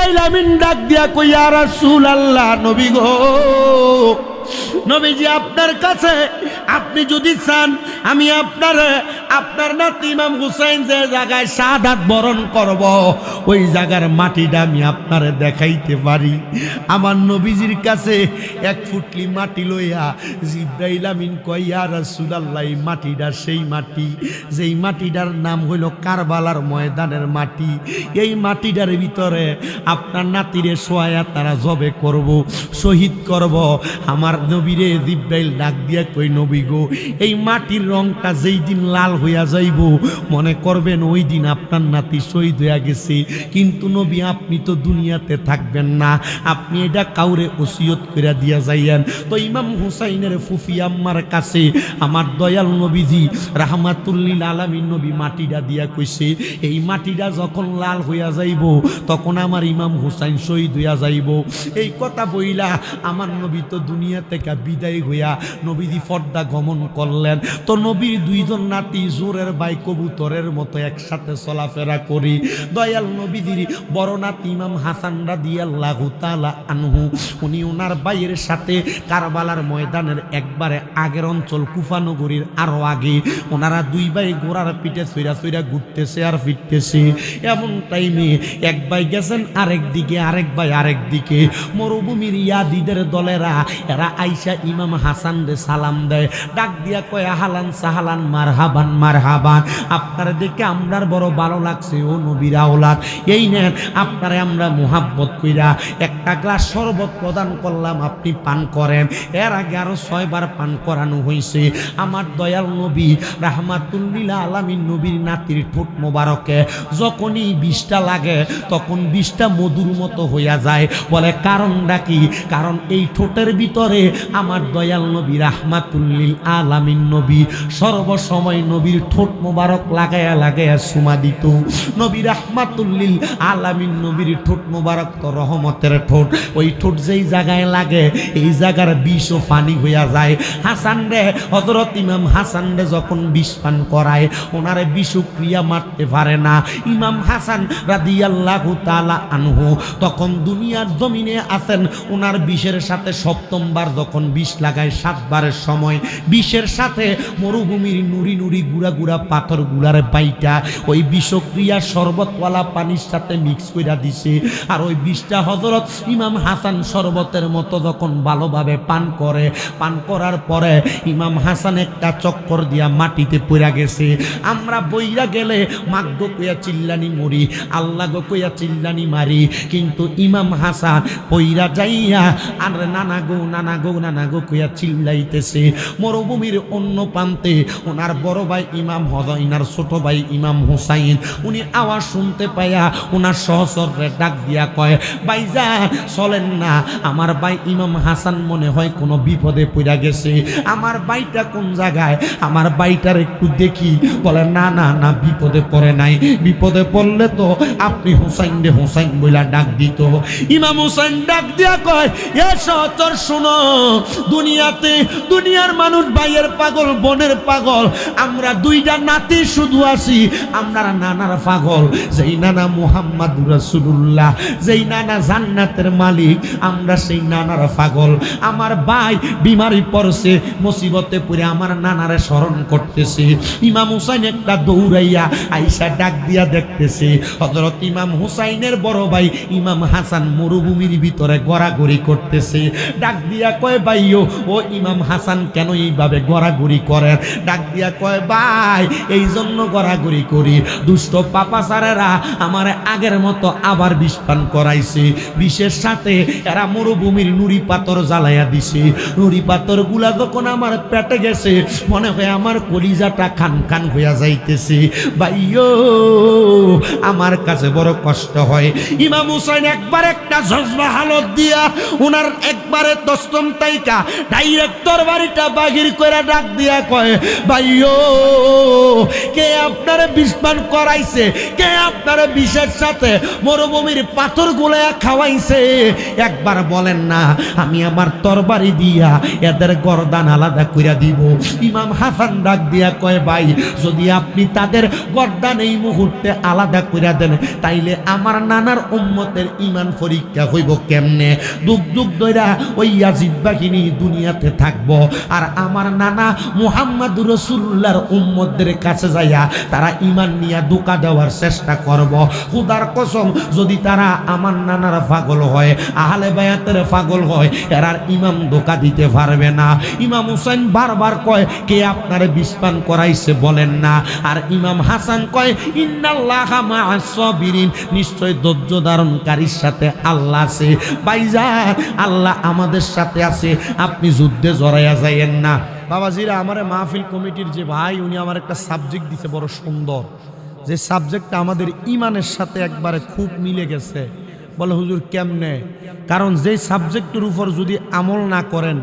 জিবরাইল আমিন ডাক দিয়া কই ইয়া রাসূলুল্লাহ, নবী গো, নবীজি আপনার কাছে, আপনি যদি চান আমি আপনার নাতি ইমাম হুসাইন যে জায়গায় শাহাদাত বরণ করব ওই জায়গার মাটিটা আমি আপনারে দেখাইতে পারি। আমার নবীজির কাছে এক ফুটলি মাটি লইয়া জিবরাইল আমিন কয় ইয়া রাসূলুল্লাহ, এই মাটিটা সেই মাটি যেই মাটিটার নাম হইল কারবালার ময়দানের মাটি। এই মাটিটার ভিতরে আপনার নাতিরে শোয়া তারা জবে করব, শহীদ করব। আমার নবীরে জিবরাইল ডাক দিয়া কই নবী গো, এই মাটির রংটা যেই দিন লাল হইয়া যাইব মনে করবেন ওই দিন আপনার নাতি শহীদ হইয়া গেছে। কিন্তু নবী আপনি তো দুনিয়াতে থাকবেন না, আপনি এটা কাউরে ওসিয়ত করে দিয়া যাইয়েন। তো ইমাম হুসাইনের ফুফি আম্মার কাছে আমার দয়াল নবীজি রাহমাতুল লিল আলামিন নবী মাটিটা দিয়া কইছে এই মাটিটা যখন লাল হইয়া যাইব তখন আমার ইমাম হুসাইন শহীদ হইয়া যাইব। এই কথা বইলা আমার নবী তো দুনিয়া থেকে বিদায় হইয়া নবীজি পর্দা গমন করলেন। তো নবীর দুইজন নাতি জোরের ভাই কবুতরের মতো একসাথে চলাফেরা করি। দয়াল নবীজির বড় নাতি ইমাম হাসান রাদিয়াল্লাহু তাআলা আনহু, উনি ওনার ভাইয়ের সাথে কারবালার ময়দানের একবারে আগের অঞ্চল কুফা নগরীর আরো আগে ওনারা দুই ভাই ঘোড়ার পিঠে চইরা চইরা ঘুরতেছে আর ফিরতেছে। এমন টাইমে এক ভাই গেছেন আরেক দিকে, আরেক ভাই আরেক দিকে। মরুভূমির ইয়াদিদের দলেরা এরা আইসা ইমাম হাসান রে সালাম দেয়, ডাক দিয়া কয় আহলান সাহলান মারহাবান মারহাবান, আপনারা দেখে আমরার বড় ভালো লাগছে ও নবীর আওলাদ। এই নেন আপনারে আমরা মোহাব্বত কইরা একটা গ্লাস শরবত প্রদান করলাম, আপনি পান করেন। এর আগে আরো 6 বার পান করানো হয়েছে। আমার দয়াল নবী রাহমাতুল লিল আলামিন নবীর নাতির ঠোঁট মোবারকে যখনই বিষটা লাগে তখন বিষটা মধুর মতো হইয়া যায়। বলে কারণটা কি? কারণ এই ঠোঁটের ভিতরে আমার দয়াল নবী রাহমাতুল লিল আলামিন নবী সর্বসময় নবীর ঠোঁট মোবারক লাগায়া লাগায়া সুমা দিত। নবী রাহমাতুল লিল আলামিন নবীর ঠোঁট মোবারক তো রহমতের ঠোঁট, ওই ঠোঁট যেই জায়গায় লাগে এই জায়গার বিষ ও পানি হইয়া যায়। হাসান রে, হযরত ইমাম হাসান রে যখন বিষ পান করায় ওনারে বিষক্রিয়া মারতে পারে না। ইমাম হাসান রাদিয়াল্লাহু তাআলা আনহু তখন দুনিয়ার জমিনে আছেন, ওনার বিষের সাথে সপ্তমবার যখন বিষ লাগায় 7 বারের সময় বিষের সাথে মরুভূমির নুরি নুরি গুড়া গুড়া পাথর গুলারে বাইটা ওই বিষক্রিয়া শরবতওয়ালা পানির সাথে মিক্স কইরা দিছে। আর ওই বিষটা হযরত ইমাম হাসান শরবতের মতো যখন ভালোভাবে পান করে, পান করার পরে ইমাম হাসান একটা চক্কর দিয়া মাটিতে পড়া গেছে। আমরা বইরা গেলে মাগো কইয়া চিল্লানি মরি, আল্লাহ গো কইয়া চিল্লানি মারি, কিন্তু ইমাম হাসান পইরা যাইয়া আর নানা গো নানা গো নানা গো কইয়া চিল্লাইতেছে। মরুভূমির অন্য প্রান্তে ওনার বড় ভাই ইমাম হযরত ছোট ভাই ইমাম হুসাইন উনি আওয়াজ শুনতে পাইয়া ওনার সহচররে ডাক দিয়া কয় ভাইজান চলেন না, আমার ভাই ইমাম হাসান মনে হয় কোনো বিপদে পড়া গেছে। আমার ভাইটা কোন জায়গায়, আমার ভাইটার একটু দেখি। বলে না না না, বিপদে পড়ে নাই, বিপদে পড়লে তো আপনি হুসাইন রে হুসাইন বইলা ডাক দিত। ইমাম হুসাইন ডাক দিয়া কয় এ সহচর শোনো, দুনিয়াতে দুনিয়ার মানুষ ভাইয়ের পাগল বোনের পাগল, আমরা দুইটা নাতি শুধু আছি, আমরা নানার পাগল। যেই নানা মুহাম্মাদুর রাসূলুল্লাহ, যেই নানা জান্নাতের মালিক, আমরা সেই নানার পাগল। আমার ভাই বিমারি পড়ছে, মুসিবতে পড়ে আমার নানারে স্মরণ করতেছে। ইমাম হুসাইন একটা দৌড়াইয়া আইসা ডাক দিয়া দেখতেছে হযরত ইমাম হুসাইনের বড় ভাই ইমাম হাসান মরুভূমির ভিতরে গড়াগড়ি করতেছে। ডাক দিয়া কয় ভাইও, ও ইমাম হাসান কেন এইভাবে গড়াগড়ি করেন? ডাক দিয়া কয় ভাই এই জন্য গড়াগড়ি করি, দুষ্ট পাপাচারেরা আমার আগের মতো আবার বিষ পান করাইছে। বিষের সাথে এরা মরুভূমির নুড়ি পাথর জ্বালাইয়া দিছে। নুড়ি পাথর গুলা যখন আমার পেটে গেছে মনে হয় আমার কলিজাটা খান খান হইয়া যাইতেছে। ভাইও আমার কাছে বড় কষ্ট হয়। ইমাম হুসাইন একবার একটা জজবা হালত দিয়া উনার একবারে দস্তম তাইকা ডাইরেক্ট তরবারিটা বাগির করে ডাক দিয়া কয় ভাইও কে আপনারে বিষ পান করাইছে, কে আপনারে বিষের সাথে মরুভূমির পাথর গুলায়া খাওয়াইছে? একবার বলেন না, আমি আমার তরবারি দিয়া এদের গর্দান আলাদা কইরা দিব। ইমাম হাসান ডাক দিয়া কয়, ভাই যদি আপনি তাদের গর্দান এই মুহূর্তে আলাদা কইরা দেন, তাইলে আমার নানার উম্মতের ঈমান পরীক্ষা হইব কেমনে? যুগ যুগ ধইরা ওই ইয়াজিদ বাহিনী দুনিয়াতে থাকবো, আর আমার নানা মুহাম্মদুর রাসূলুল্লাহর উম্মতদের কাছে যাইয়া তারা ঈমান নিয়ে ধোঁকা দেওয়ার চেষ্টা করব। খুদার কসম, যদি তারা আমার নানার পাগল হয়, আহলে বায়াতের পাগল হয়, এরার ইমাম ধোঁকা দিতে পারবে না। ইমাম হুসাইন বারবার কয়, কে আপনারে বিষপান করাইছে বলেন না? আর ইমাম হাসান কয়, ইন্নাল্লাহা মা'আস সাবিরিন, নিশ্চয় ধৈর্য ধারণকারীর সাথে আল্লাহ আছে। ভাইজান, আল্লাহ আমাদের সাথে আছে, আপনি যুদ্ধে জড়াইয়া যাইয়েন না। বাবাজিরা, আমার মাহফিল কমিটির যে ভাই, উনি আমার একটা সাবজেক্ট দিছে বড় সুন্দর, যে সাবজেক্টটা আমাদের ইমানের সাথে একবারে খুব মিলে গেছে। বলে, হুজুর কেমনে? কারণ যেই সাবজেক্টের উপর যদি আমল না করেন,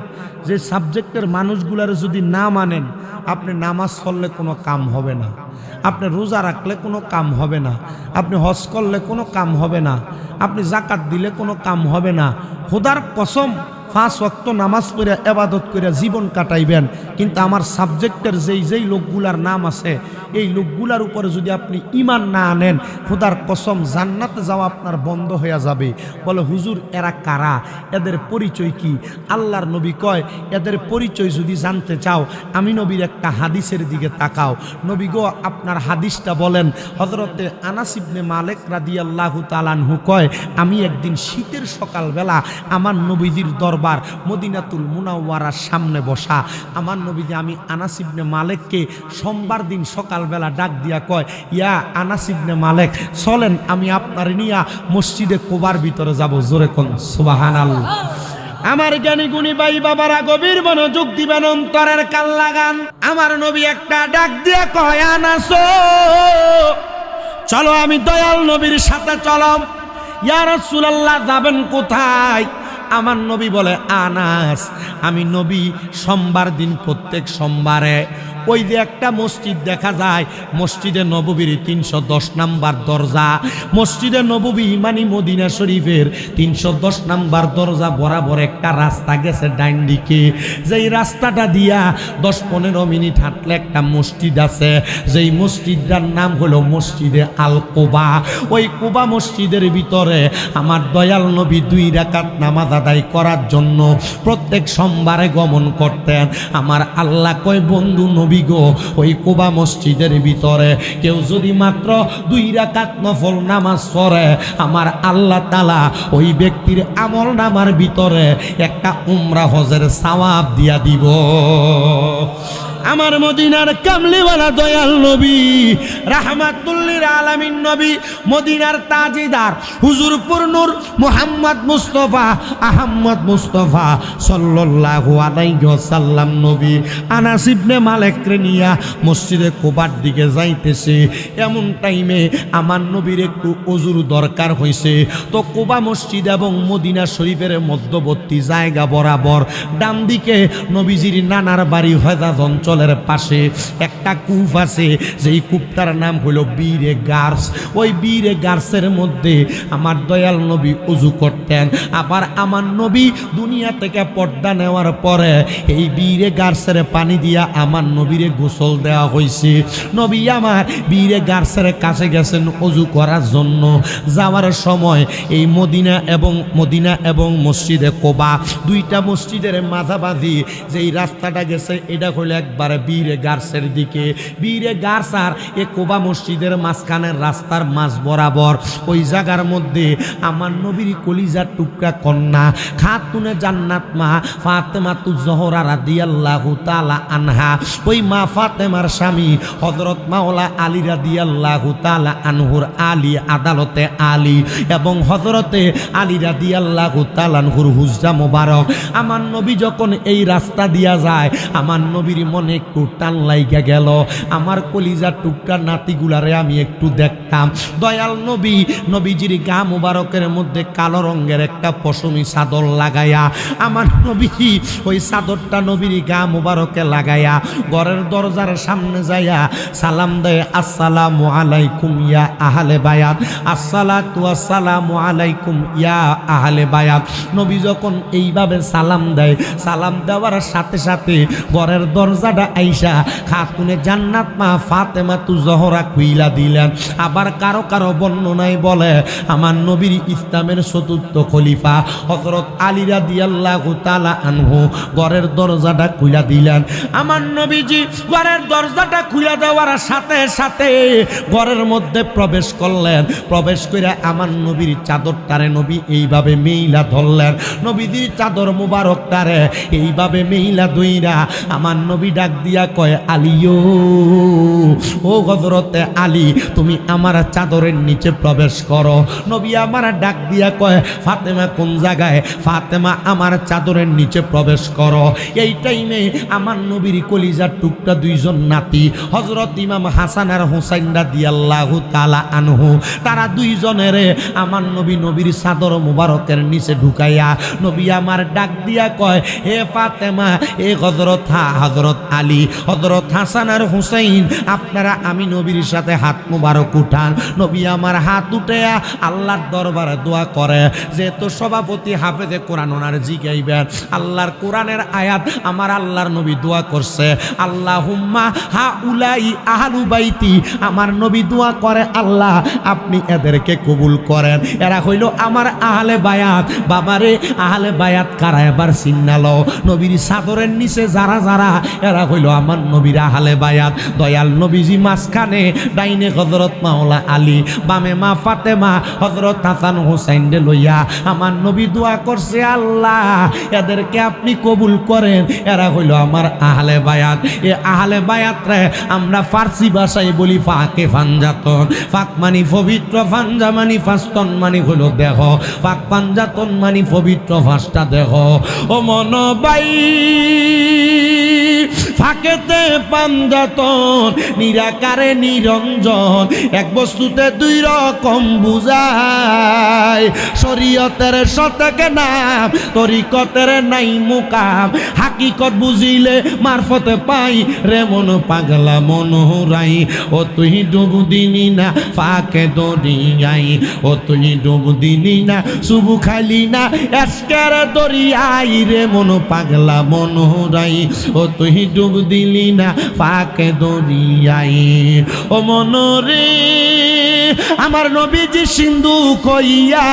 যে সাবজেক্টের মানুষগুলার যদি না মানেন, আপনি নামাজ পড়লে কোনো কাম হবে না, আপনি রোজা রাখলে কোনো কাম হবে না, আপনি হজ করলে কোনো কাম হবে না, আপনি জাকাত দিলে কোনো কাম হবে না। খোদার কসম, 5 ওয়াক্ত নামাজ পড়ে ইবাদত করে জীবন কাটাইবেন, কিন্তু আমার সাবজেক্টের যেই লোকগুলার নাম আছে, এই লোকগুলার উপরে যদি আপনি ঈমান না আনেন, খোদার কসম জান্নাতে যাওয়া আপনার বন্ধ হয়ে যাবে। বলে, হুজুর এরা কারা? এদের পরিচয় কি? আল্লাহর নবী কয়, এদের পরিচয় যদি জানতে চাও, আমি নবীর একটা হাদিসের দিকে তাকাও। নবী গো, আপনার হাদিসটা বলেন। হযরতে আনাস ইবনে মালিক রাদিয়াল্লাহু তাআলা আনহু কয়, আমি একদিন শীতের সকালবেলা আমার নবীজির দরবার মদিনাতুল মুনাওয়ারার সামনে বসা। আমার নবীজি আমি আনাস ইবনে মালিককে সোমবার দিন সকালবেলা ডাক দিয়া কয়, ইয়া আনাস ইবনে মালিক, চলেন আমি আপনার নিয়া মসজিদে কুবার ভিতরে যাব। জোরে কোন সুবহানাল্লাহ। আমার জ্ঞানী গুণী ভাই বাবারা, গভীর মনোযোগ দিবেন, অন্তরের কান লাগান। আমার নবী একটা ডাক দিয়া কয়, আনাস চলো, আমি দয়াল নবীর সাথে চলো। ইয়া রাসূলুল্লাহ, যাবেন কোথায়? আমার নবী বলে, আনাস, আমি নবী সোমবার দিন, প্রত্যেক সোমবারে ওই যে একটা মসজিদ দেখা যায়, মসজিদে নববীর 310 নাম্বার দরজা, মসজিদে নববী মানে মদিনা শরীফের 310 নাম্বার দরজা বরাবর একটা রাস্তা গেছে ডাইন দিকে। যেই রাস্তাটা দিয়া 10-15 মিনিট হাঁটলে একটা মসজিদ আছে, যেই মসজিদটার নাম হলো মসজিদে আল কুবা। ওই কুবা মসজিদের ভিতরে আমার দয়াল নবী 2 রাকাত নামাজ আদায় করার জন্য প্রত্যেক সোমবারে গমন করতেন। আমার আল্লাহ কয়, বন্ধু নবী গো, ওই কুবা মসজিদের ভিতরে কেউ যদি মাত্র 2 রাকাত নফল নামাজ পড়ে, আমার আল্লাহ তাআলা ওই ব্যক্তির আমল নামার ভিতরে একটা উমরা হজের সওয়াব দিয়া দিব। আমার মদিনার কামলিওয়ালা দয়াল নবী, রাহমাতুল লিল আলামিন নবী, মদিনার তাজিদার হুজুরপুর নূর মুহাম্মদ মুস্তাফা আহমদ মুস্তাফা সাল্লাল্লাহু আলাইহি ওয়াসাল্লাম নবী আনাস ইবনে মালিককে নিয়া মসজিদে কুবার দিকে যাইতেছে। এমন টাইমে আমার নবীর একটু ওযুর দরকার হইছে। তো কুবা মসজিদ এবং মদিনা শরীফের মধ্যবর্তী জায়গা বরাবর ডান দিকে নবীজির নানার বাড়ি হেজাজ অঞ্চল পাশে একটা কূপ আছে, যেই কূপটার নাম হলো বীরে গার্স। ওই বীরে গার্সের মধ্যে আমার দয়াল নবী ওযু করতেন। আবার আমার নবী দুনিয়া থেকে পর্দা নেওয়ার পরে এই বীরে গার্সের পানি দিয়া আমার নবীরে গোসল দেওয়া হয়েছে। নবী আমার বীরে গার্সের কাছে গেছেন ওযু করার জন্য। যাওয়ার সময় এই মদিনা এবং মসজিদে কুবা, 2টা মসজিদের মাঝামাঝি যেই রাস্তাটা গেছে, এটা হলো একবার বীরে গার্সের দিকে। বীরে গার্স আর এ কুবা মসজিদের মাঝখানের রাস্তার মাঝ বরাবর ওই জায়গার মধ্যে আমার নবীর কলিজার টুকরা কন্যা খাতুনে জান্নাত মা ফাতেমাতুজ জোহরা রাদিয়াল্লাহু তাআলা আনহা, ওই মা ফাতেমার স্বামী হযরত মাওলা আলী রাদিয়াল্লাহু তাআলা আনহুর আলী আদালতে আলী এবং হযরতে আলী রাদিয়াল্লাহু তাআলা আনহুর হুজরা মোবারক। আমার নবী যখন এই রাস্তা দিয়া যায়, আমার নবীর মনে মনে একটু টান লাইগা গেল, আমার কলিজার টুকরা নাতিগুলারে আমি একটু দেখতাম। দয়াল নবী, নবীজির গা মুবারকের মধ্যে কালো রঙের একটা পশমি চাদর লাগাইয়া, আমার নবী ওই চাদরটা নবীর গা মুবারকে লাগাইয়া ঘরের দরজার সামনে যাইয়া সালাম দেয়, আসসালামু আলাইকুম ইয়া আহলে বায়াত, আসসালাতু আসসালামু আলাইকুম ইয়া আহলে বায়াত। নবী যখন এইভাবে সালাম দেয়, সালাম দেওয়ার সাথে সাথে ঘরের দরজাটা আইসা খাতুনে জান্নাত মা ফাতেমা তু জহরা খুইলা দিলেন। আবার কারো কারো বর্ণনায় বলে আমার নবীর ইসলামের চতুর্থ খলিফা হযরত আলী রাদিয়াল্লাহু তাআলা আনহু ঘরের দরজাটা খুইলা দিলেন। আমার নবীজি ঘরের দরজাটা খুইলা দেওয়ার সাথে সাথে ঘরের মধ্যে প্রবেশ করলেন। প্রবেশ করে আমার নবীর চাদরটারে নবী এইভাবে মেইলা ধরলেন। নবীজির চাদর মুবারকটারে এইভাবে মেইলা ধইরা আমার নবী ডাক দিয়া কয়, আলীও, ও হযরতে আলী, তুমি আমার চাদরের নিচে প্রবেশ করো। নবী আমার ডাক দিয়া কয়, ফাতেমা কোন জায়গায়? ফাতেমা আমার চাদরের নিচে প্রবেশ করো। এই টাইমে আমার নবীর কলিজার টুকরা দুইজন নাতি হযরত ইমাম হাসান আর হুসাইন রাদিয়াল্লাহু তাআলা আনহু, তারা দুইজনের আমার নবী নবীর চাদর মুবারকের নিচে ঢুকাইয়া নবী আমার ডাক দিয়া কয়, হে ফাতেমা, এ হযরত আলী, হযরত হাসান আর হুসাইন, আপনারা আমি নবীর সাথে হাত মুবারক উঠান। নবী আমার হাত উঠাইয়া আল্লাহর দরবারে দোয়া করে। যেহেতু সভাপতি হাফেজে কোরআন ওনার জিগাইবেন, আল্লাহর কোরআনের আয়াত আমার আল্লাহর নবী দোয়া করছে, আল্লাহুম্মা হাউলাই আহলু বাইতি। আমার নবী দোয়া করে, আল্লাহ আপনি এদেরকে কবুল করেন, এরা হইল আমার আহলে বায়াত। বাবারে, আহলে বায়াত কারা এবার চিন্নালো? নবীর চাদরের নিচে যারা যারা, এরা হইল আমার নবীর আহলে বায়াত। দয়াল নবীজি মাঝখানে, ডাইনে হযরত মাওলা আলী, বামে মা ফাতেমা, হযরত হাসান হুসাইন রে লইয়া আমার নবী দোয়া করছে, আল্লাহ এদেরকে আপনি কবুল করেন, এরা হইল আমার আহলে বায়াত। এ আহলে বায়াত রে আমরা ফার্সি ভাষায় বলি ফাকে ফানজাতন। ফাক মানি পবিত্র, ফানজা মানি ফাস্তন মানি হলো দেহ, ফাক পাঞ্জাতন মানি পবিত্র ফাঁসটা দেহ। ও মন বাই ফাঁকেতে পাঞ্জাতন, নিরাকারে নিরঞ্জন, এক বস্তুতে দুই রকম বুঝায়। শরীয়তের সতেক নাম, তরিকতের নাই মুকাম, হাকিকত বুঝিলে মারফতে পাই রে মন পাগলা মন রাই। ও তুই ডুব দিলি না ফাঁকে দরিয়াই, ও তুই ডুব দিলি না শুভু খাইলি না এসকের দরিয়াই রে মন পাগলা মন রাই। ও তুই ডুব দিলি না ফাঁকে দরিয়াই। ও মন রে, আমার নবীজি সিন্ধু কইয়া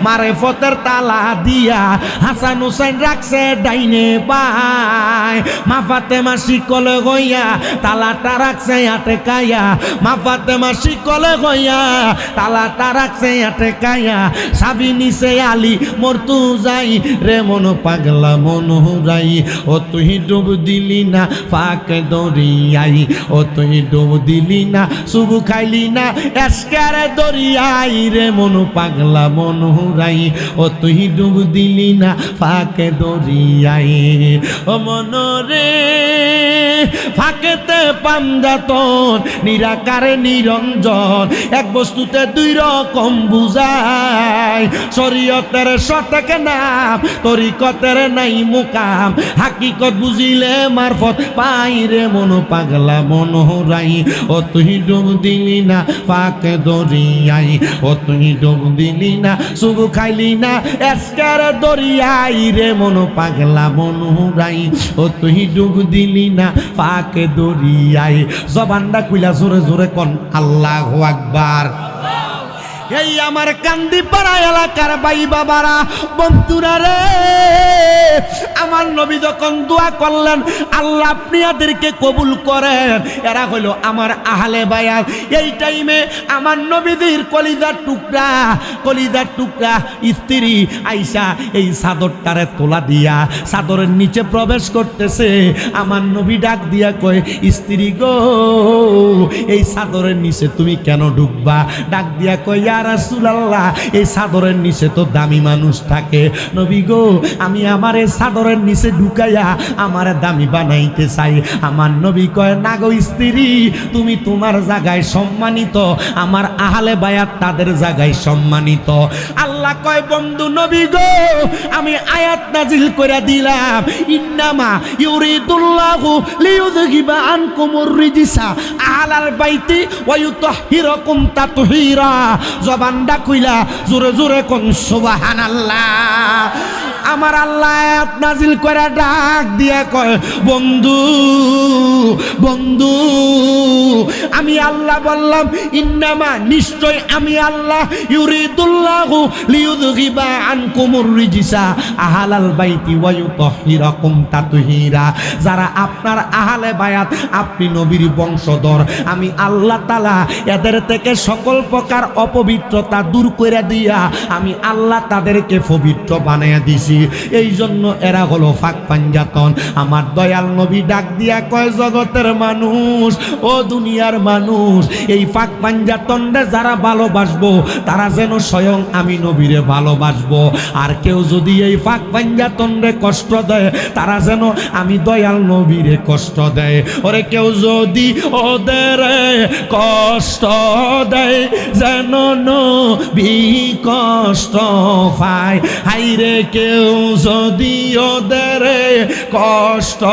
মারেফতের তালা দিয়া হাসান হুসাইন রাখছে ডাইনে বাই। মা ফাতেমা শিকলে গইয়া তালাটা রাখছে আটকাইয়া, মা ফাতেমা শিকলে গইয়া তালাটা রাখছে আটকাইয়া। সাবি নিছে আলী মরতু যাই রে মন পাগলা মন হুরাই। ও তুই ডুব দিলি না ফাঁকে দরিয়াই, ও তুই ডুব দিলি না শুভু খাইলি না এসকের দরিয়াই রে মন পাগলা মন হুরাই। ও তুই ডুব দিলি না ফাঁকে দরিয়াই। ও মন রে, ফাঁকেতে পাঞ্জাতন, নিরাকারে নিরঞ্জন, এক বস্তুতে দুই রকম বুঝায়। শরীয়তের সতেক নাম, তরিকতের নাই মুকাম, হাকিকত বুঝিলে মারফত পাই রে মন পাগলা মন হুরাই। ও তুই ডুব দিলি না ফাঁকে দরিয়াই, ও তুই ডুব দিলি না শুধু খাইলি না এসকের দরিয়াই রে মন পাগলা মন হুরাই। ও তুই ডুব দিলি না ফাঁকে দরিয়াই। জবানটা খুইলা জোরে জোরে কোন আল্লাহু আকবার। এই আমার কান্দিপাড়া এলাকার ভাই বাবারা, বন্ধুরা রে, আমার নবী যখন দোয়া করলেন, আল্লাহ আপনি এদেরকে কবুল করেন, এরা হলো আমার আহলে বায়াত। এই টাইমে আমার নবীদের কলিজার টুকরা স্ত্রী আইসা এই চাদরটারে তোলা দিয়া চাদরের নিচে প্রবেশ করতেছে। আমার নবী ডাক দিয়া কয়, স্ত্রী গো, এই চাদরের নিচে তুমি কেন ঢুকবা? ডাক দিয়া কয়, ইয়া রাসূলুল্লাহ এই চাদরের নিচে তো দামি মানুষ থাকে, নবী গো আমি আমার এই চাদরের নিচে ঢুকাইয়া আমার দামি বানাইতে চাই। আমার নবী কয় না গো স্ত্রী, তুমি তোমার জায়গায় সম্মানিত, আমার আহলে বায়াত তাদের জায়গায় সম্মানিত। আল্লাহ কয় বন্ধু নবী গো আমি আয়াত নাজিল করে দিলাম, ইন্নামা ইউরিদুল্লাহু লিইউযহিবা আনকুমুর রিজসা আহলাল বাইতি ওয়া ইউতাহহিরাকুম তাতহীরা। জবানটা কইলা জোরে জোরে কোন সুবহানাল্লাহ। আমার আল্লাহ আয়াত নাজিল করে ডাক দিয়া কয় বন্ধু বন্ধু আমি আল্লাহ বললাম ইন্নামা নিশ্চয় আমি আল্লাহ ইউরিদুল্লাহু লিইউযহিবা আনকুমুর রিজসা আহলাল বাইতি ওয়া ইউতাহহিরাকুম তাতহীরা। যারা আপনার আহলে বায়াত, আপনি নবীর বংশধর, আমি আল্লাহ তাআলা এদের থেকে সকল প্রকার অপবিত্রতা দূর করে দিয়া আমি আল্লাহ তাদেরকে পবিত্র বানাইয়া দিছি। এই জন্য এরা হলো ফাঁক পাঞ্জাতন। আমার দয়াল নবী ডাক দিয়া কয় জগতের মানুষ ও দুনিয়ার মানুষ, এই ফাঁক পাঞ্জাতনরে যারা ভালোবাসবো তারা যেন স্বয়ং আমি নবীরে ভালোবাসবো। আর কেউ যদি এই ফাঁক পাঞ্জাতনরে কষ্ট দেয় তারা যেন আমি দয়াল নবীরে কষ্ট দেয়। ওরে কেউ যদি ওদের কষ্ট দেয় যেন নবী কষ্ট পায়। হাইরে কেউ যদি ওদের কষ্ট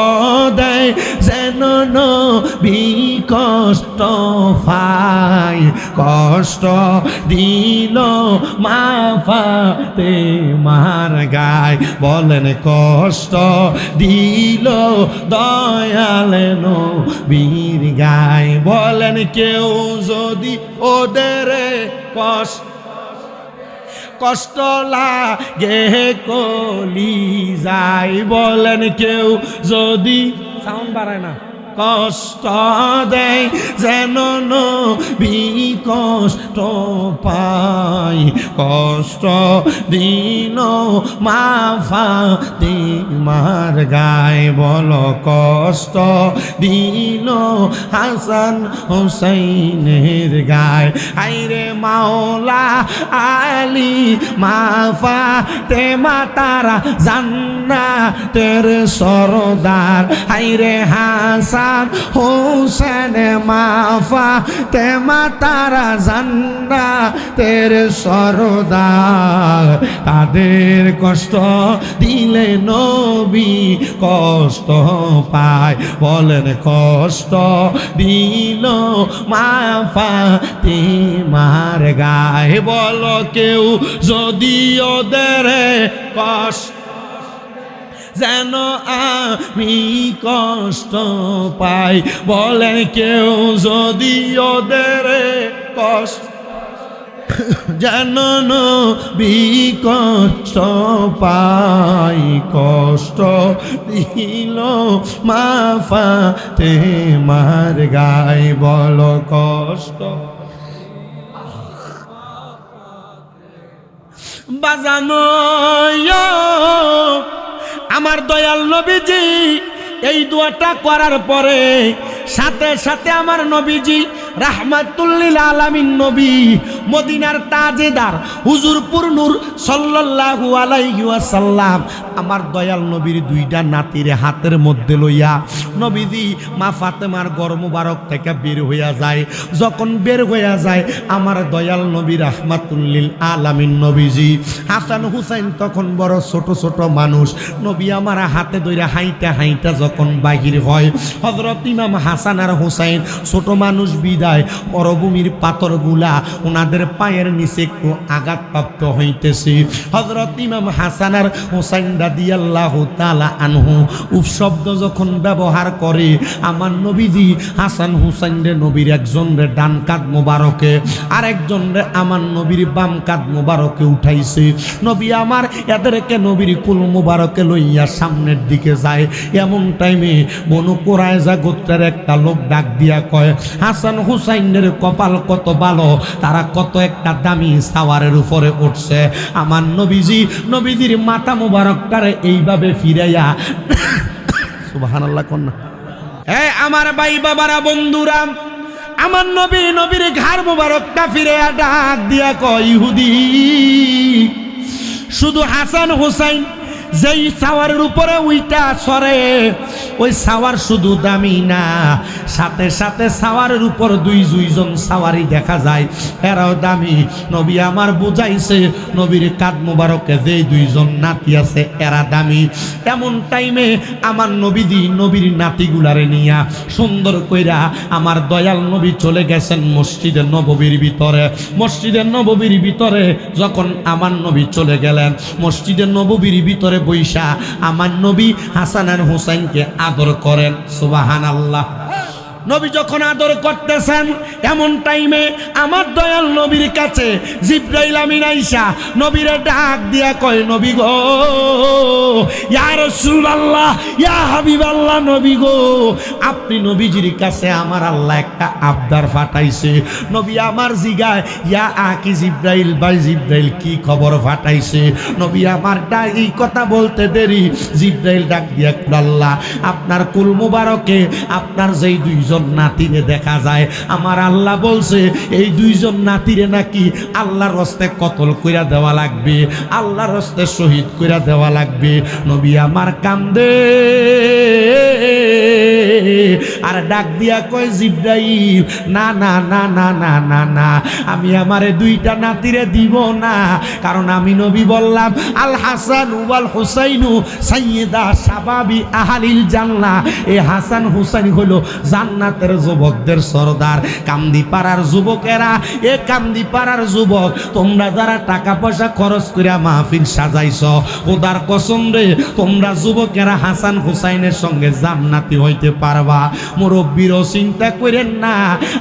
দেয় যেন নবী কষ্ট পায়। কষ্ট দিল মা ফাতেমার গায়, বলেন কষ্ট দিল দয়াল নবীর গায়। বলেন কেউ যদি ওদের কষ্ট লাগে কলি যায়। বলেন কেউ যদি সাউন্ড বাড়ায় না, কষ্ট দেয় যেন নবী কষ্ট পায়। কষ্ট দিন মা ফাতেমার গায়, বলো কষ্ট দিন হাসান হুসাইনের গায়। আইরে মাওলা আলী মা ফাতেমা তারা জান্নাতের সরদার। আইরে হাসান হোসেন মা ফাতেমা তারা জান্নাতের সরদার। তাদের কষ্ট দিলে নবী কষ্ট পায়। বলেন কষ্ট দিল মা ফাতেমার গায়ে। বলো কেউ যদি ওদের কষ্ট যেন আমি কষ্ট পাই। বলেন কেউ যদি ওদের কষ্ট যেন নবী কষ্ট পাই। কষ্ট দিল মা ফাতেমার গায়, বলো কষ্ট বাজানো। আমার দয়াল নবীজি এই দোয়াটা করার পরে সাথে সাথে আমার নবীজি রাহমাতুল লিল আলামিন নবী মদিনার তাজেদার হুজুরপুর নূর সাল্লাল্লাহু আলাইহি ওয়াসাল্লাম আমার দয়াল নবীর দুইটা নাতিরে হাতের মধ্যে লইয়া নবীজি মা ফাতেমার গর্ভ মুবারক থেকে বের হইয়া যায়। যখন বের হইয়া যায় আমার দয়াল নবী রাহমাতুল লিল আলামিন নবীজি হাসান হুসাইন তখন বড় ছোট ছোট মানুষ। নবী আমার হাতে ধরে হাইটা হাইটা যখন বাহির হয়, হযরত ইমাম হাসান আর হুসাইন ছোট মানুষ বিদায় মরুভূমির পাথরগুলা ওনাদের পায়ের নিচে একটু আঘাতপ্রাপ্ত হইতেছে। হযরত ইমাম হাসান আর হুসাইন রাদিয়াল্লাহু তাআলা আনহু উফ শব্দ যখন ব্যবহার করে আমার নবীজি হাসান হুসাইন রে নবীর একজন রে ডান কাঁধ মোবারকে আর একজন রে আমার নবীর বাম কাঁধ মোবারকে উঠাইছে। নবী আমার এদেরকে নবীর কুল মোবারকে লইয়া সামনের দিকে যায়। এমন টাইমে বনু কুরাইজা গোত্রের একটা লোক ডাক দিয়া কয়, হাসান হুসাইনের কপাল কত ভালো, তারা কত একটা দামি সাওয়ারের উপরে উঠছে। আমার নবীজির মাথা মুবারকটারে এইভাবে ফিরাইয়া সুবহানাল্লাহ কন্যা। হ্যাঁ আমার ভাই বাবারা বন্ধুরা, আমার নবী নবীর ঘাড় মোবারকটা ফিরে ডাক দিয়া কয় ইহুদি শুধু হাসান হুসাইন যেই সাওয়ারের উপরে উইটা সরে ওই সাওয়ার শুধু দামি না, সাথে সাথে সাওয়ারের উপর দুইজন সাওয়ারি দেখা যায়, এরাও দামি। নবী আমার বুঝাইছে নবীর কাঁধ মোবারকে যেই দুইজন নাতি আছে এরা দামি। এমন টাইমে আমার নবীদি নবীর নাতিগুলারে নিয়া সুন্দর কইরা আমার দয়াল নবী চলে গেছেন মসজিদে নববীর ভিতরে। মসজিদের নববীর ভিতরে যখন আমার নবী চলে গেলেন, মসজিদের নববীর ভিতরে বৈশা আমার নবী হাসান আর হুসাইনকে আদর করেন। সুবহানাল্লাহ। নবী যখন আদর করতেছেন এমন টাইমে আমার দয়াল নবীর কাছে জিবরাইল আমিন আইসা নবীরে ডাক দিয়া কয় নবী গো, ইয়া রাসূলুল্লাহ, ইয়া হাবিবাল্লাহ, নবী গো আপনি নবীজির কাছে আমার আল্লাহ একটা আবদার ফাটাইছে। নবী আমার জিগায় ইয়া আকি জিবরাইল, ভাই জিবরাইল কি খবর ফাটাইছে? নবী আমার এই কথা বলতে দেরি জিবরাইল ডাক দিয়া আল্লাহ আপনার কুল মুবারকে আপনার যেই দুইজন নাতিরে দেখা যায়, আমার আল্লাহ বলছে এই দুইজন নাতিরে নাকি আল্লাহর রাস্তে কতল কইরা দেওয়া লাগবে, আল্লাহর রাস্তে শহীদ কইরা দেওয়া লাগবে। নবী আমার কান্দে আর ডাক দিয়া কয় জিবরাইল না না না না না না না, আমি আমারে দুইটা নাতিরে দিব না, কারণ আমি নবী বললাম আল হাসান ওয়াল হুসাইনু সাইয়্যিদা শাবাবি আহলিল জান্নাহ। এই হাসান হুসাইন হলো জান্নাতের যুবকদের সরদার। কামদি পাড়ার যুবকেরা, এ কামদি পাড়ার যুবক তোমরা যারা টাকা পয়সা খরচ করে মাহফিল সাজাইছ, খোদার কসম রে তোমরা যুবকেরা হাসান হুসাইনের সঙ্গে জান্নাতি হইতে পারবা। মুরব্বীরও চিন্তা করেন না,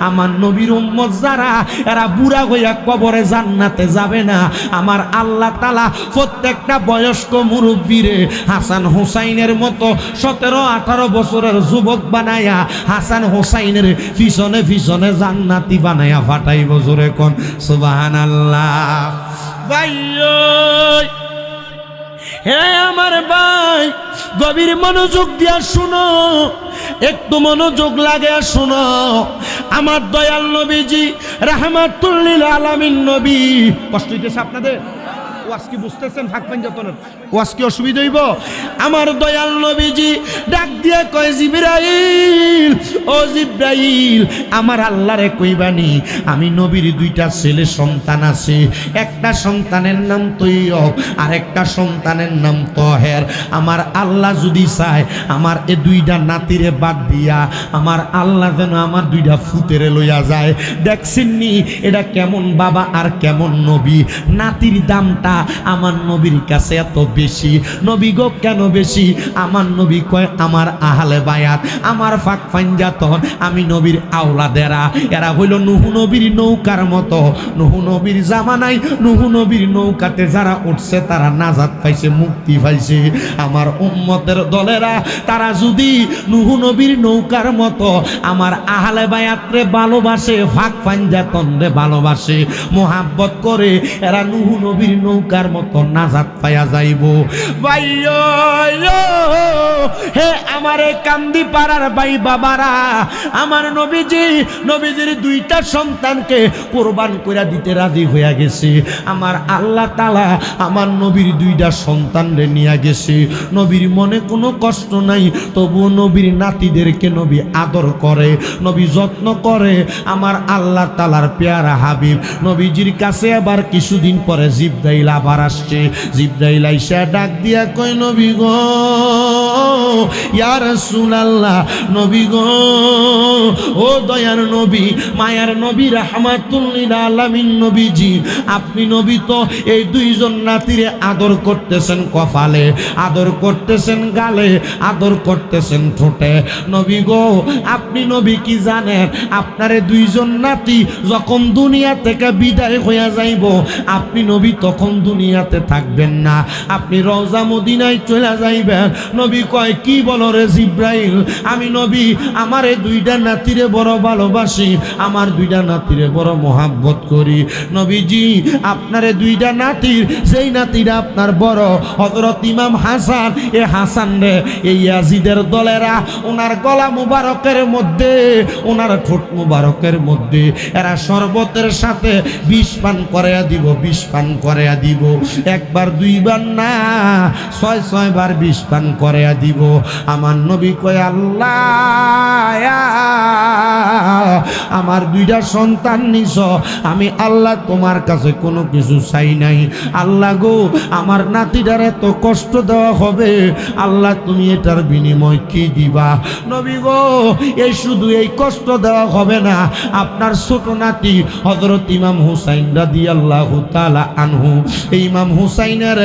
আমার নবীর উম্মত যারা এরা বুড়া হইয়া কবরে জান্নাতে যাবে না। আমার আল্লাহ তাআলা প্রত্যেকটা বয়স্ক মুরব্বীরে হাসান হুসাইনের মতো 17-18 বছরের যুবক বানায়া হাসান হুসাইনের পিছনে পিছনে জান্নাতি বানায়া ফাটাইব। জোরে কোন সুবহানাল্লাহ। ভাই হে আমার ভাই, গভীর মনোযোগ দিয়া শুনো, একটু মনোযোগ লাগে শুনো। আমার দয়াল নবীজি রাহমাতুল লিল আলামিন নবী, কষ্ট হইতেছে আপনাদের? ওয়াজ কি বুঝতেছেন? ফাঁক পাঞ্জাতনের ওয়াজ কি অসুবিধা হইব? আমার দয়াল নবীজি ডাক দিয়ে কয় জিবরাইল, ও জিবরাইল আমার আল্লাহরে কইবানি আমি নবীর দুইটা ছেলে সন্তান আছে, একটা সন্তানের নাম তৈয়ব আর একটা সন্তানের নাম তহের। আমার আল্লাহ যদি চায় আমার এ দুইটা নাতিরে বাদ দিয়া আমার আল্লাহ যেন আমার দুইটা ফুতেরে লইয়া যায়। দেখছেননি এটা কেমন বাবা আর কেমন নবী? নাতির দামটা আমার নবীর কাছে এত বেশি। নবী গো কেন বেশি? আমার নবী কয় আমার আহলে বায়াত, আমার ফাঁক ফাঞ্জাতন, আমি নবীর আওলাদেরা, এরা হইল নূহ নবীর নৌকার মতো। নূহ নবীর জামানায় নূহ নবীর নৌকাতে যারা উঠছে তারা নাজাত পাইছে, মুক্তি পাইছে। আমার উম্মতের দলেরা তারা যদি নূহ নবীর নৌকার মতো আমার আহলে বায়াতরে ভালোবাসে, ফাঁক ফাঞ্জাতন রে ভালোবাসে, মোহাব্বত করে, এরা নূহ নবীর নৌকার মতো নাজাত পাইয়া যাইব। ভাইও হে আমারে কান্দি পাড়ার ভাই বাবারা, আমার নবীজির দুইটা সন্তানকে কোরবান করে দিতে রাজি হইয়া গেছে। আমার আল্লাহ তাআলা আমার নবীর দুইটা সন্তানরে নিয়ে গেছে। নবীর মনে কোনো কষ্ট নাই, তবু নবীর নাতিদেরকে নবী আদর করে, নবী যত্ন করে। আমার আল্লাহ তাআলার পেয়ারা হাবিব নবীজির কাছে আবার কিছুদিন পরে জিবরাইল আবার আসছে। জিবরাইল আইসা ডাক দিয়া কয় নবী গো, ইয়া রাসূলুল্লাহ, নবী গো, ও দয়ার নবী, মায়ার নবী, রাহমাতুল লিল আলামিন নবীজি, আপনি নবী তো এই দুইজন নাতিরে আদর করতেছেন কপালে, আদর করতেছেন গালে, আদর করতেছেন ঠোঁটে। নবী গো আপনি নবী কি জানেন আপনারে দুইজন নাতি যখন দুনিয়া থেকে বিদায় হইয়া যাইব, আপনি নবী তখন দুনিয়াতে থাকবেন না, আপনি রওজা মদিনায় চলে যাইবেন। নবী নবী কয় কি বলো রে জিব্রাইল, আমি নবী আমার এই দুইটা নাতিরে বড় ভালোবাসি, আমার দুইটা নাতিরে বড় মোহাব্বত করি। নবীজি আপনারে দুইটা নাতির, যেই নাতিরা আপনার বড় হযরত ইমাম হাসান, এ হাসান রে এই ইয়াজিদের দলেরা ওনার গলা মুবারকের মধ্যে, ওনার ঠোঁট মুবারকের মধ্যে এরা শরবতের সাথে বিষ পান করাইয়া দিব, বিষ পান করাইয়া দিব। একবার দুইবার না, 6 বার বিষ পান করাইয়া দিব। আমার নবী কয় আল্লাহ, আমার দুইটা সন্তান নিছ, আমি আল্লাহ তোমার কাছে কোনো কিছু চাই নাই। আল্লাহ গো, আমার নাতিটার এত কষ্ট দেওয়া হবে, আল্লাহ তুমি এটার বিনিময় কি দিবা? নবী গো, এই শুধু এই কষ্ট দেওয়া হবে না, আপনার ছোট নাতি হযরত ইমাম হুসাইন রাদিয়াল্লাহু তাআলা আনহু, এই ইমাম হুসাইনের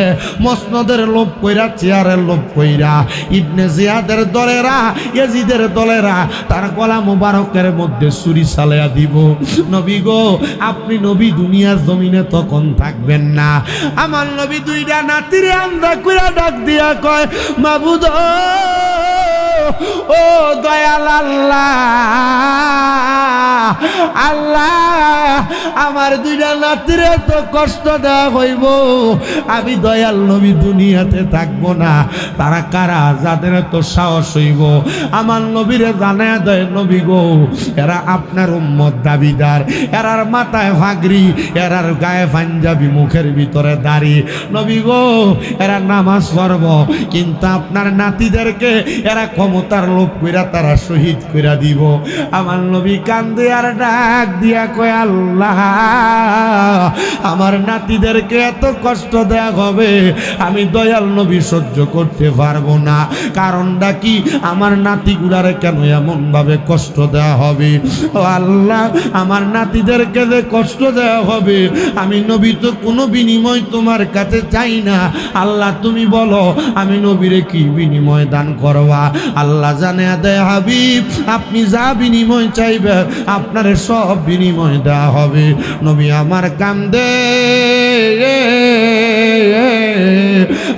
মসনদের লোভ কইরা, চেয়ারের লোভ কইরা ইবনে জিয়াদের দলেরা, ইয়াজিদের দলেরা তার গলা মুবারকের মধ্যে ছুরি চালাইয়া দিব। নবী গো, আপনি নবী দুনিয়ার জমিনে তখন থাকবেন না। আমার নবী দুইটা নাতিরে আমরা কইরা ডাক দিয়া কয় মাবুদ ও দয়াল আল্লাহ, আল্লাহ আমার দুইটা নাতিরে তো কষ্ট দেওয়া হইব, আমি দয়াল নবী দুনিয়াতে থাকবো না। তারা কারা? যাদের তো সাহস হইব আমার নবীরে জানায়া দেয়, নবী গো এরা আপনার উম্মত দাবিদার, এরার মাথায় ভাগরি, এরার গায়ে পাঞ্জাবি, মুখের ভিতরে দাড়ি। নবী গো এরা নামাজ পড়ব, কিন্তু আপনার নাতিদেরকে এরা ক্ষমতার লোভ কইরা তারা শহীদ কইরা দিব। আমার নবী কান্দে আর ডাক দিয়া কয় আল্লাহ, আমার নাতিদেরকে এত কষ্ট দেয়া হবে, আমি দয়াল নবী সহ্য করতে পারবো না। কারণটা কি? আমার নাতিগুলারে কেন এমন ভাবে কষ্ট দেওয়া হবে? ও আল্লাহ, আমার নাতিদেরকে যে কষ্ট দেওয়া হবে, আমি নবী তো কোনো বিনিময় তোমার কাছে চাই না। আল্লাহ তুমি বলো আমি নবীরে কি বিনিময় দান করবা? আল্লাহ জানে দেয় হাবিব, আপনি যা বিনিময় চাইবে আপনার সব বিনিময় দেওয়া হবে। নবী আমার কান্দে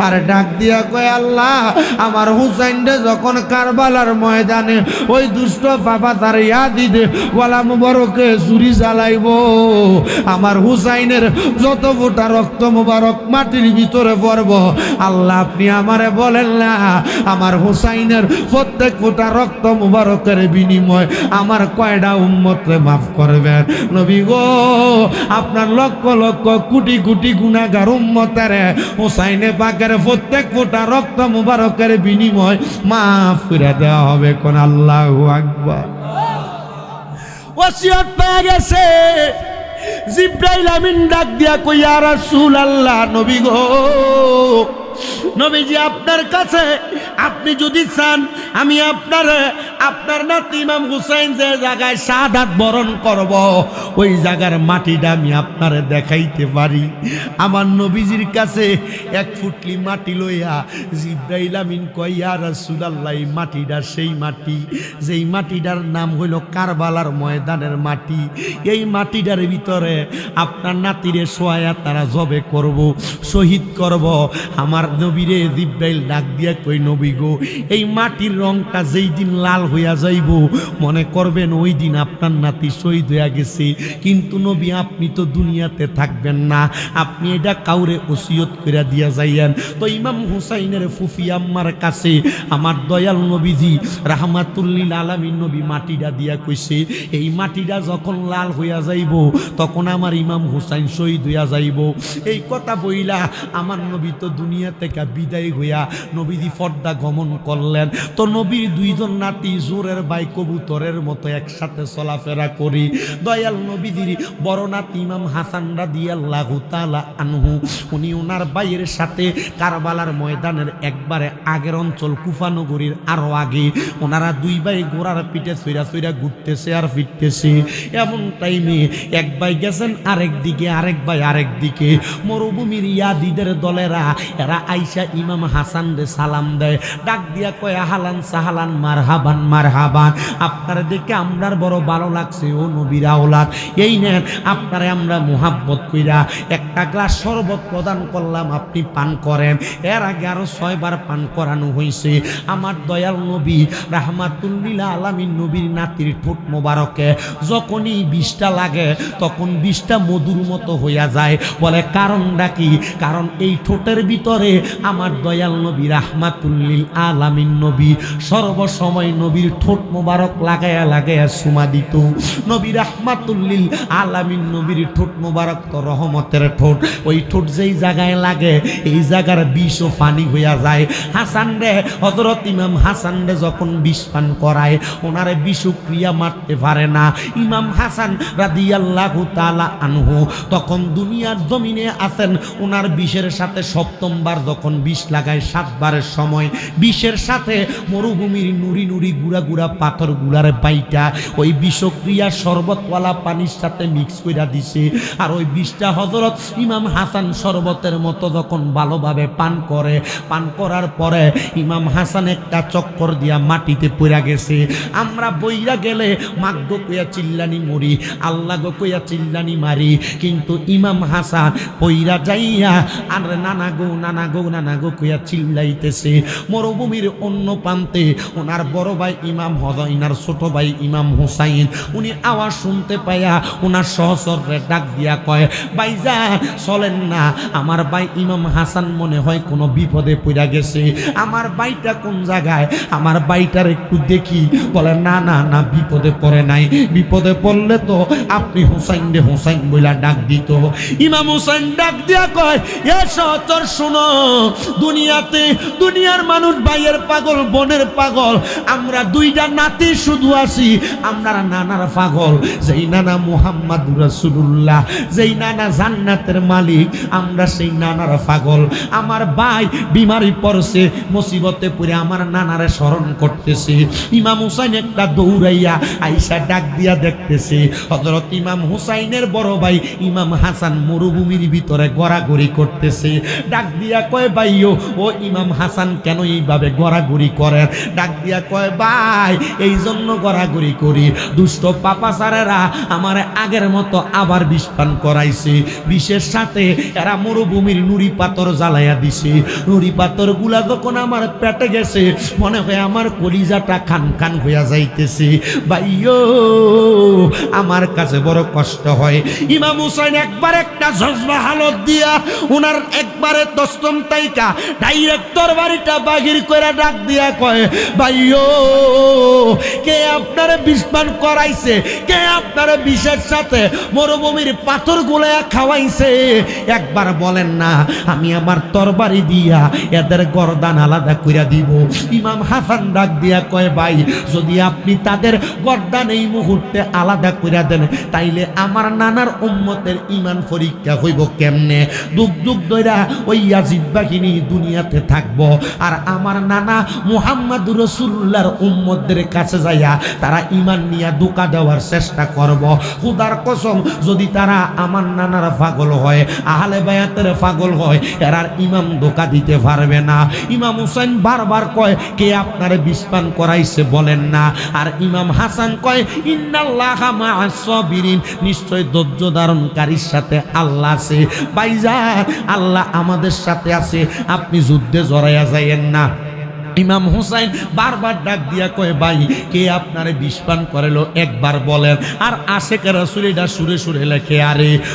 আর ডাক দিয়া কয় আল্লাহ, আমার হুসাইনরে যখন কারবালার ময়দানে ওই দুষ্ট বাবা তার ইয়াদিদে গলা মুবারকে ছুরি জ্বালাইব, আমার হুসাইনের যত ফোঁটা রক্ত মুবারক মাটির ভিতরে পড়ব, আল্লাহ আপনি আমারে বলেন না আমার হুসাইনের প্রত্যেক ফোঁটা রক্ত মুবারকের বিনিময় আমার কয়টা উম্মতরে মাফ করবেন? নবী গো, আপনার লক্ষ লক্ষ কোটি কোটি গুনাহগার উম্মতের হুসাইনে পাকের প্রত্যেক ফোঁটা রক্ত মুবারকের বিনিময় মাফ করে দেওয়া হবে। কোন আল্লাহু আকবার। ওসিয়ত পেয়ে গেছে। জিব্রাইল আমিন ডাক দিয়া কই ইয়া রাসূলুল্লাহ, নবী গো, নবীজি আপনার কাছে আপনি যদি চান আমি আপনার নাতি ইমাম হুসাইন যে জায়গায় শাহাদাত বরণ করব, ওই জায়গার মাটিটা আমি আপনারে দেখাইতে পারি। আমার নবীজির কাছে 1 ফুটলি মাটি লইয়া জিব্রাইল আমিন কয় ইয়া রাসূলুল্লাহ, এই মাটিটা সেই মাটি যেই মাটিটার নাম হইল কারবালার ময়দানের মাটি। এই মাটিটার ভিতরে আপনার নাতিরে শোয়া তারা জবে করব, শহীদ করব। আমার নবীরে জিব্রাইল ডাক দিয়া কই নবী গো, এই মাটির রংটা যেই দিন লাল হইয়া যাইব মনে করবেন ওই দিন আপনার নাতি শহীদ হইয়া গেছে। কিন্তু নবী আপনি তো দুনিয়াতে থাকবেন না, আপনি এটা কাউরে ওসিয়ত কইরা দিয়া যাইয়েন। তো ইমাম হুসাইনের ফুফি আম্মার কাছে আমার দয়াল নবীজি রাহমাতুল্লিল আলামিন নবী মাটিটা দিয়া কইছে, এই মাটিটা যখন লাল হইয়া যাইব তখন আমার ইমাম হুসাইন শহীদ হইয়া যাইব। এই কথা বইলা আমার নবী তো দুনিয়া থেকে বিদায় হইয়া নবীজি পর্দা গমন করলেন। তো নবীর 2 জন নাতি জোরের বাই কবুতরের মতো একসাথে চলাফেরা করি। দয়াল নবীজির বড় নাতি ইমাম হাসান রাদিয়াল্লাহু তাআলা আনহু, উনি ওনার ভাইয়ের সাথে কারবালার ময়দানের একবারে আগের অঞ্চল কুফা নগরীর আরো আগে ওনারা 2 ভাই ঘোড়ার পিঠে চইরা চইরা ঘুরতেছে আর ফিরতেছে। এমন টাইমে এক ভাই গেছেন আরেক দিকে, আরেক ভাই আরেক দিকে। মরুভূমির ইয়াদিদের দলেরা এরা আইসা ইমাম হাসান রে সালাম দেয়, ডাক দিয়া কয় আহলান সাহালান মারহাবান মারহাবান। আপনারা দেখে আমরার বড় ভালো লাগছে ও নবীর আওলাদ। এই নেন আপনারে আমরা মুহাব্বত কইরা একটা গ্লাস শরবত প্রদান করলাম, আপনি পান করেন। এর আগে আরো 6 বার পান করানো হয়েছে। আমার দয়াল নবী রাহমাতুল লিল আলামিন নবীর নাতির ঠোঁট মোবারকে যখনই বিষটা লাগে তখন বিষটা মধুর মতো হইয়া যায়। বলে কারণটা কি? কারণ এই ঠোঁটের ভিতরে আমার দয়াল নবী রাহমাতুল লিল আলামিন নবী সর্বসময় নবীর ঠোঁট মোবারক লাগায়া লাগায়া সুমা দিত। নবী রাহমাতুল লিল আলামিন নবীর ঠোঁট মোবারক তো রহমতের ঠোঁট। ওই ঠোঁট যেই জায়গায় লাগে এই জায়গার বিষ ও পানি হইয়া যায়। হাসান রে, হযরত ইমাম হাসান রে যখন বিষ পান করায় ওনারে বিষক্রিয়া মারতে পারে না। ইমাম হাসান রাদিয়াল্লাহু তাআলা আনহু তখন দুনিয়ার জমিনে আছেন। ওনার বিষের সাথে 7ম বার যখন বিষ লাগায় 7 বারের সময় বিষের সাথে মরুভূমির নুরি নুরি গুড়া গুড়া পাথর গুলারে বাইটা ওই বিষক্রিয়া শরবতওয়ালা পানির সাথে মিক্স কইরা দিছে। আর ওই বিষটা হযরত ইমাম হাসান শরবতের মতো যখন ভালোভাবে পান করে, পান করার পরে ইমাম হাসান একটা চক্কর দিয়া মাটিতে পড়া গেছে। আমরা বইরা গেলে মাগ্য কইয়া চিল্লানি মরি, আল্লাহ গো কইয়া চিল্লানি মারি, কিন্তু ইমাম হাসান পইরা যাইয়া আর নানা গো নানা গো নানা গো কইয়া চিল্লাইতেছে। মরুভূমির অন্য প্রান্তে ওনার বড় ভাই ইমাম হযরত ছোট ভাই ইমাম হুসাইন উনি আওয়াজ শুনতে পাইয়া ওনার সহচররে ডাক দিয়া কয়, ভাইজান চলেন না, আমার ভাই ইমাম হাসান মনে হয় কোনো বিপদে পড়া গেছে। আমার ভাইটা কোন জায়গায়, আমার ভাইটার একটু দেখি। বলে না না না, বিপদে পড়ে নাই, বিপদে পড়লে তো আপনি হুসাইন রে হুসাইন বইলা ডাক দিত। ইমাম হুসাইন ডাক দিয়া কয়, এ সহচর শোনো, দুনিয়াতে দুনিয়ার মানুষ ভাইয়ের পাগল বোনের পাগল, আমরা 2টা নাতি শুধু আছি, আমরা নানার পাগল। যেই নানা মুহাম্মাদুর রাসূলুল্লাহ, যেই নানা জান্নাতের মালিক, আমরা সেই নানার পাগল। আমার ভাই বিমারি পড়ছে, মুসিবতে পড়ে আমার নানারে স্মরণ করতেছে। ইমাম হুসাইন একটা দৌড়াইয়া আইসা ডাক দিয়া দেখতেছে হযরত ইমাম হুসাইনের বড় ভাই ইমাম হাসান মরুভূমির ভিতরে গড়াগড়ি করতেছে। ডাক দিয়া কয়, ভাইও ও ইমাম হাসান কেন এইভাবে গড়াগড়ি করেন? ডাক দিয়া কয়, ভাই এই জন্য গড়াগড়ি করি, দুষ্ট পাপাচারেরা আমার আগের মতো আবার বিষ পান করাইছে। বিষের সাথে এরা মরুভূমির নুড়ি পাথর জ্বালাইয়া দিছে। নুড়ি পাথর গুলা যখন আমার পেটে গেছে মনে হয় আমার কলিজাটা খান খান হইয়া যাইতেছে। ভাইও আমার কাছে বড় কষ্ট হয়। ইমাম হুসাইন একবার একটা জজবা হালত দিয়া উনার একবারে দস্তম তাইকা ডাইরেক্ট তরবারিটা বাগির করে ডাক দিয়া কয়, ভাইও কে আপনারে বিষ পান করাইছে? কে আপনারে বিষের সাথে মরুভূমির পাথর গুলা খাওয়াইছে? একবার বলেন না, আমি আমার তরবারি দিয়া এদের গর্দান আলাদা কইরা দিব। ইমাম হাসান ডাক দিয়া কয়, ভাই যদি আপনি তাদের গর্দান এই মুহূর্তে আলাদা কইরা দেন তাইলে আমার নানার উম্মতের ঈমান পরীক্ষা হইব কেমনে? যুগ যুগ ধইরা ওই ইয়াজিদ বাহিনী দুনিয়াতে থাকবো আর আমার নানা মুহাম্মাদুর রাসূলুল্লাহর উম্মতদের কাছে যাইয়া তারা ঈমান নিয়ে ধোঁকা দেওয়ার চেষ্টা করব। খুদার কসম, যদি তারা আমার নানার পাগল হয়, আহলে বায়াতের পাগল হয়, এরার ইমাম ধোঁকা দিতে পারবে না। ইমাম হুসাইন বারবার কয়, কে আপনারে বিষ পান করাইছে বলেন না? আর ইমাম হাসান কয়, ইন্নাল্লাহা মা'আস সাবিরিন, নিশ্চয় ধৈর্য ধারণকারীর সাথে আল্লাহ আছে। ভাইজান আল্লাহ আমাদের সাথে আছে, আপনি যুদ্ধে জড়াইয়া যাইয়েন না। ইমাম হুসাইন বারবার ডাক দিয়া কয়, ভাই কে আপনারে বিষ পান করাইলো একবার বলেন। আর আশেক রাসূল এটা সুরে সুরে লেখে, আরে